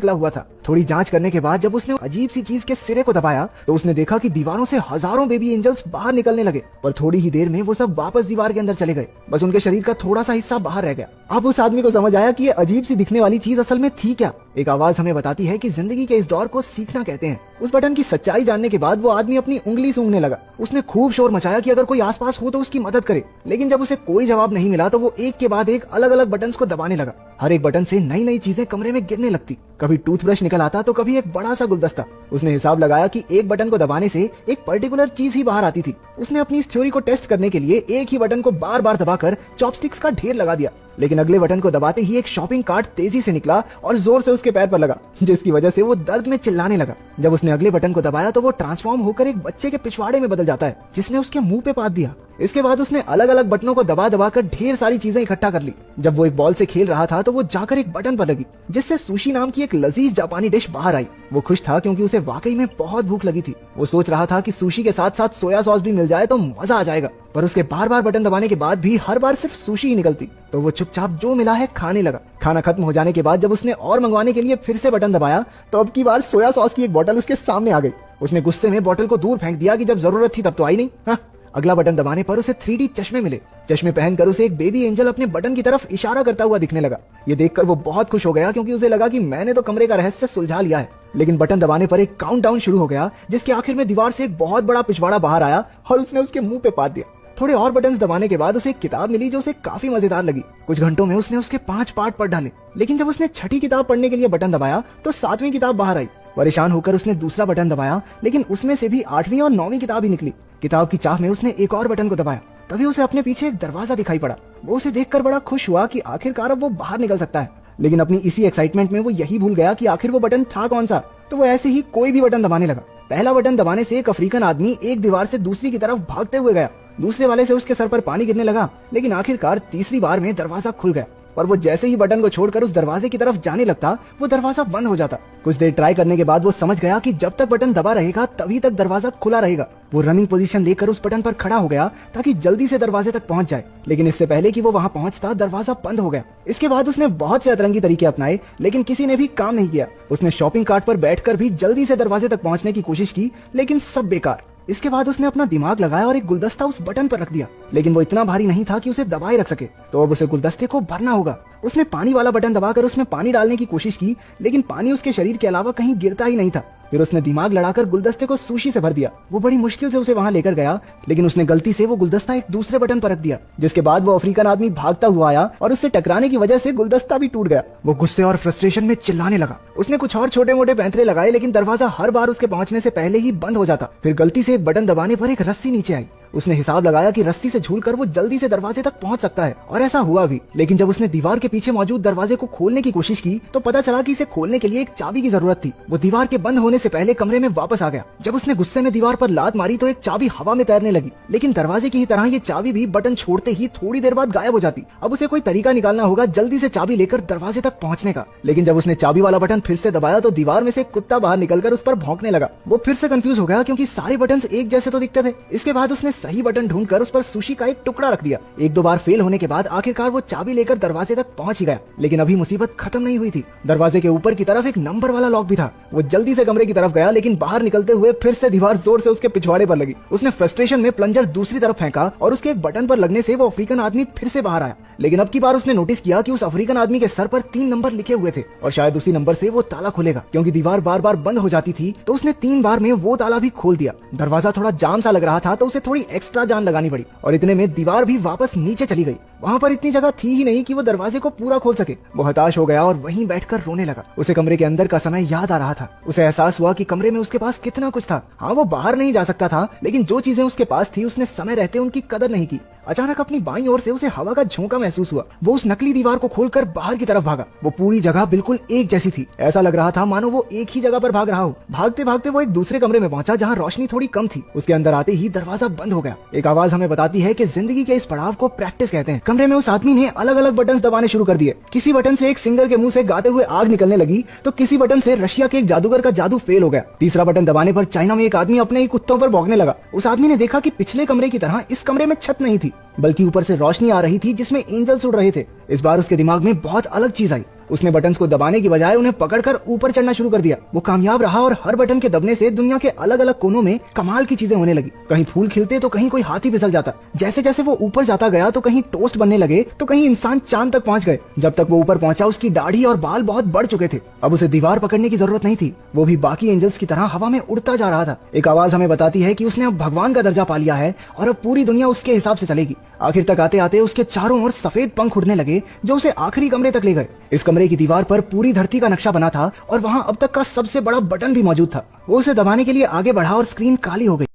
निकला हुआ था। थोड़ी जांच करने के बाद जब उसने अजीब सी चीज के सिरे को दबाया तो उसने देखा कि दीवारों से हजारों बेबी एंजल्स बाहर निकलने लगे, पर थोड़ी ही देर में वो सब वापस दीवार के अंदर चले गए। बस उनके शरीर का थोड़ा सा हिस्सा बाहर रह गया। अब उस आदमी को समझ आया कि ये अजीब सी दिखने वाली चीज असल में थी क्या। एक आवाज हमें बताती है कि जिंदगी के इस दौर को सीखना कहते हैं। उस बटन की सच्चाई जानने के बाद वो आदमी अपनी उंगली सूंघने लगा। उसने खूब शोर मचाया कि अगर कोई आसपास हो तो उसकी मदद करे, लेकिन जब उसे कोई जवाब नहीं मिला तो वो एक के बाद एक अलग अलग बटन को दबाने लगा। हर एक बटन से नई नई चीजें कमरे में गिरने लगती। कभी टूथब्रश निकल आता तो कभी एक बड़ा सा गुलदस्ता। उसने हिसाब लगाया कि एक बटन को दबाने से एक पर्टिकुलर चीज ही बाहर आती थी। उसने अपनी इस थ्योरी को टेस्ट करने के लिए एक ही बटन को बार बार दबाकर चॉपस्टिक्स का ढेर लगा दिया, लेकिन अगले बटन को दबाते ही एक शॉपिंग कार्ट तेजी से निकला और जोर से उसके पैर पर लगा, जिसकी वजह से वो दर्द में चिल्लाने लगा। जब उसने अगले बटन को दबाया तो वो ट्रांसफॉर्म होकर एक बच्चे के पिछवाड़े में बदल जाता है, जिसने उसके मुंह पे पाद दिया। इसके बाद उसने अलग अलग बटनों को दबा दबा कर ढेर सारी चीजें इकट्ठा कर ली। जब वो एक बॉल से खेल रहा था तो वो जाकर एक बटन पर लगी, जिससे सुशी नाम की एक लजीज जापानी डिश बाहर आई। वो खुश था क्योंकि उसे वाकई में बहुत भूख लगी थी। वो सोच रहा था कि सुशी के साथ साथ सोया सॉस भी मिल जाए तो मजा आ जाएगा, पर उसके बार बार बटन दबाने के बाद भी हर बार सिर्फ सुशी ही निकलती। तो वो चुपचाप जो मिला है खाने लगा। खाना खत्म हो जाने के बाद जब उसने और मंगवाने के लिए फिर से बटन दबाया तो अब की बार सोया सॉस की एक बोतल उसके सामने आ गई। उसने गुस्से में बोतल को दूर फेंक दिया कि जब जरूरत थी तब तो आई नहीं। हाँ। अगला बटन दबाने पर उसे 3D चश्मे मिले। चश्मे पहनकर उसे एक बेबी एंजल अपने बटन की तरफ इशारा करता हुआ दिखने लगा। ये देखकर वो बहुत खुश हो गया क्योंकि उसे लगा कि मैंने तो कमरे का रहस्य सुलझा लिया है। लेकिन बटन दबाने पर एक काउंटडाउन शुरू हो गया, जिसके आखिर में दीवार से एक बहुत बड़ा पिछवाड़ा बाहर आया और उसने उसके मुंह पे पाद दिया। थोड़े और बटन्स दबाने के बाद उसे एक किताब मिली जो उसे काफी मजेदार लगी। कुछ घंटों में उसने उसके 5 पार्ट पढ़ डाले, लेकिन जब उसने छठी किताब पढ़ने के लिए बटन दबाया तो 7वीं किताब बाहर आई। परेशान होकर उसने दूसरा बटन दबाया, लेकिन उसमें से भी 8वीं और 9वीं किताब ही निकली। किताब की चाह में उसने एक और बटन को दबाया, तभी उसे अपने पीछे एक दरवाजा दिखाई पड़ा। वो उसे देखकर बड़ा खुश हुआ कि आखिरकार अब वो बाहर निकल सकता है, लेकिन अपनी इसी एक्साइटमेंट में वो यही भूल गया कि आखिर वो बटन था कौन सा। तो वो ऐसे ही कोई भी बटन दबाने लगा। पहला बटन दबाने से एक अफ्रीकन आदमी एक दीवार से दूसरी की तरफ भागते हुए गया। दूसरे वाले से उसके सर पर पानी गिरने लगा, लेकिन आखिरकार तीसरी बार में दरवाजा खुल गया। और वो जैसे ही बटन को छोड़कर उस दरवाजे की तरफ जाने लगता, वो दरवाजा बंद हो जाता। कुछ देर ट्राई करने के बाद वो समझ गया कि जब तक बटन दबा रहेगा तभी तक दरवाजा खुला रहेगा। वो रनिंग पोजीशन लेकर उस बटन पर खड़ा हो गया ताकि जल्दी से दरवाजे तक पहुंच जाए, लेकिन इससे पहले कि वो वहां पहुंचता दरवाजा बंद हो गया। इसके बाद उसने बहुत से अतरंगी तरीके अपनाए, लेकिन किसी ने भी काम नहीं किया। उसने शॉपिंग कार्ट पर बैठकर भी जल्दी से दरवाजे तक पहुंचने की कोशिश की, लेकिन सब बेकार। इसके बाद उसने अपना दिमाग लगाया और एक गुलदस्ता उस बटन पर रख दिया, लेकिन वो इतना भारी नहीं था कि उसे दबाए रख सके, तो अब उसे गुलदस्ते को भरना होगा। उसने पानी वाला बटन दबाकर उसमें पानी डालने की कोशिश की, लेकिन पानी उसके शरीर के अलावा कहीं गिरता ही नहीं था। फिर उसने दिमाग लड़ाकर गुलदस्ते को सुशी से भर दिया। वो बड़ी मुश्किल से उसे वहां लेकर गया, लेकिन उसने गलती से वो गुलदस्ता एक दूसरे बटन पर रख दिया, जिसके बाद वो अफ्रीकन आदमी भागता हुआ आया और उससे टकराने की वजह से गुलदस्ता भी टूट गया। वो गुस्से और फ्रस्ट्रेशन में चिल्लाने लगा। उसने कुछ और छोटे मोटे पैंतरे लगाए, लेकिन दरवाजा हर बार उसके पहुंचने से पहले ही बंद हो जाता। फिर गलती से एक बटन दबाने पर एक रस्सी नीचे आई। उसने हिसाब लगाया कि रस्सी से झूलकर वो जल्दी से दरवाजे तक पहुंच सकता है, और ऐसा हुआ भी। लेकिन जब उसने दीवार के पीछे मौजूद दरवाजे को खोलने की कोशिश की तो पता चला कि इसे खोलने के लिए एक चाबी की जरूरत थी। वो दीवार के बंद होने से पहले कमरे में वापस आ गया। जब उसने गुस्से में दीवार पर लात मारी तो एक चाबी हवा में तैरने लगी, लेकिन दरवाजे की ही तरह ये चाबी भी बटन छोड़ते ही थोड़ी देर बाद गायब हो जाती। अब उसे कोई तरीका निकालना होगा जल्दी से चाबी लेकर दरवाजे तक पहुंचने का। लेकिन जब उसने चाबी वाला बटन फिर से दबाया तो दीवार में से एक कुत्ता बाहर निकलकर उस पर भौंकने लगा। वो फिर से कंफ्यूज हो गया क्योंकि सारे बटन एक जैसे तो दिखते थे। इसके बाद उसने सही बटन ढूंढकर उस पर सुशी का एक टुकड़ा रख दिया। एक दो बार फेल होने के बाद आखिरकार वो चाबी लेकर दरवाजे तक पहुंच ही गया, लेकिन अभी मुसीबत खत्म नहीं हुई थी। दरवाजे के ऊपर की तरफ एक नंबर वाला लॉक भी था। वो जल्दी से कमरे की तरफ गया, लेकिन बाहर निकलते हुए फिर से दीवार जोर से उसके पिछवाड़े पर लगी। उसने फ्रस्ट्रेशन में प्लंजर दूसरी तरफ फेंका और उसके एक बटन पर लगने से वो अफ्रीकन आदमी फिर से बाहर आया। लेकिन अब की बार उसने नोटिस किया कि उस अफ्रीकन आदमी के सर पर 3 नंबर लिखे हुए थे, और शायद उसी नंबर से वो ताला खुलेगा। क्योंकि दीवार बार बार बंद हो जाती थी तो उसने 3 बार में वो ताला भी खोल दिया। दरवाजा थोड़ा जाम सा लग रहा था तो उसे थोड़ी एक्स्ट्रा जान लगानी पड़ी, और इतने में दीवार भी वापस नीचे चली गई। वहां पर इतनी जगह थी ही नहीं कि वो दरवाजे को पूरा खोल सके। वो हताश हो गया और वहीं बैठकर रोने लगा। उसे कमरे के अंदर का समय याद आ रहा था। उसे एहसास हुआ कि कमरे में उसके पास कितना कुछ था। हाँ, वो बाहर नहीं जा सकता था, लेकिन जो चीजें उसके पास थी उसने समय रहते उनकी कदर नहीं की। अचानक अपनी बाईं ओर से उसे हवा का झोंका महसूस हुआ। वो उस नकली दीवार को खोलकर बाहर की तरफ भागा। वो पूरी जगह बिल्कुल एक जैसी थी। ऐसा लग रहा था मानो वो एक ही जगह पर भाग रहा हो। भागते भागते वो एक दूसरे कमरे में पहुंचा जहां रोशनी थोड़ी कम थी। उसके अंदर आते ही दरवाजा बंद हो गया। एक आवाज हमें बताती है कि जिंदगी के इस पड़ाव को प्रैक्टिस कहते हैं। कमरे में उस आदमी ने अलग अलग बटन दबाने शुरू कर दिए। किसी बटन से एक सिंगर के मुंह से गाते हुए आग निकलने लगी, तो किसी बटन से रशिया के एक जादूगर का जादू फेल हो गया। तीसरा बटन दबाने पर चाइना में एक आदमी अपने ही कुत्तों पर भौंकने लगा। उस आदमी ने देखा कि पिछले कमरे की तरह इस कमरे में छत नहीं थी, बल्कि ऊपर से रोशनी आ रही थी जिसमें एंजल्स उड़ रहे थे। इस बार उसके दिमाग में बहुत अलग चीज आई। उसने बटन्स को दबाने की बजाय उन्हें पकड़कर ऊपर चढ़ना शुरू कर दिया। वो कामयाब रहा और हर बटन के दबने से दुनिया के अलग अलग कोनों में कमाल की चीजें होने लगी। कहीं फूल खिलते तो कहीं कोई हाथी फिसल जाता। जैसे जैसे वो ऊपर जाता गया तो कहीं टोस्ट बनने लगे तो कहीं इंसान चांद तक पहुंच गए। जब तक वो ऊपर पहुंचा उसकी दाढ़ी और बाल बहुत बढ़ चुके थे। अब उसे दीवार पकड़ने की जरूरत नहीं थी, वो भी बाकी एंजल्स की तरह हवा में उड़ता जा रहा था। एक आवाज हमें बताती है कि उसने अब भगवान का दर्जा पा लिया है और अब पूरी दुनिया उसके हिसाब से चलेगी। आखिर तक आते आते उसके चारों ओर सफेद पंख उड़ने लगे जो उसे आखिरी कमरे तक ले गए। इस कमरे की दीवार पर पूरी धरती का नक्शा बना था और वहाँ अब तक का सबसे बड़ा बटन भी मौजूद था। वो उसे दबाने के लिए आगे बढ़ा और स्क्रीन काली हो गई।